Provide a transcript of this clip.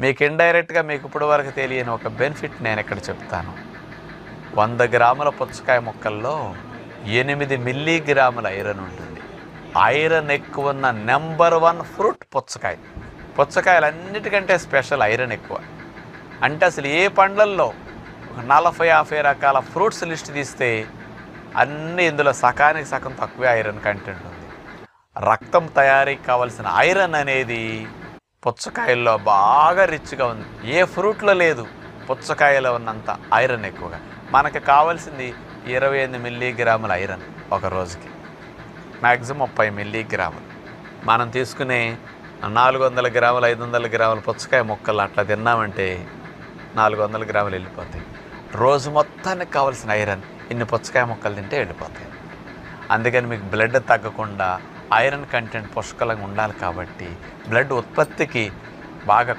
మీకు ఇండైరెక్ట్గా మీకు ఇప్పుడు వరకు తెలియని ఒక బెనిఫిట్ నేను ఇక్కడ చెప్తాను. 100 గ్రాముల పుచ్చకాయ ముక్కల్లో 8 మిల్లీగ్రాముల ఐరన్ ఉంటుంది. ఐరన్ ఎక్కువ ఉన్న నెంబర్ 1 ఫ్రూట్ పుచ్చకాయ. పుచ్చకాయలన్నిటికంటే స్పెషల్ ఐరన్ ఎక్కువ. అంటే అసలు ఏ పండ్లల్లో 40-50 రకాల ఫ్రూట్స్ లిస్ట్ తీస్తే అన్నీ ఇందులో సగానికి సగం తక్కువే ఐరన్ కంటెంట్ ఉంది. రక్తం తయారీకి కావాల్సిన ఐరన్ అనేది పుచ్చకాయల్లో బాగా రిచ్గా ఉంది. ఏ ఫ్రూట్లో లేదు, పుచ్చకాయలో ఉన్నంత ఐరన్ ఎక్కువగా. మనకు కావాల్సింది 28 మిల్లీగ్రాముల ఐరన్ ఒక రోజుకి, మ్యాక్సిమం 30 మిల్లీగ్రాములు. మనం తీసుకునే 400 గ్రాములు 500 గ్రాముల పుచ్చకాయ ముక్కలు అట్లా తిన్నామంటే 400 గ్రాములు వెళ్ళిపోతాయి. రోజు మొత్తానికి కావాల్సిన ఐరన్ ఇన్ని పుచ్చకాయ ముక్కలు తింటే వెళ్ళిపోతాయి. అందుకని మీకు బ్లడ్ తగ్గకుండా ఐరన్ కంటెంట్ పుష్కలంగా ఉండాలి. కాబట్టి బ్లడ్ ఉత్పత్తికి బాగా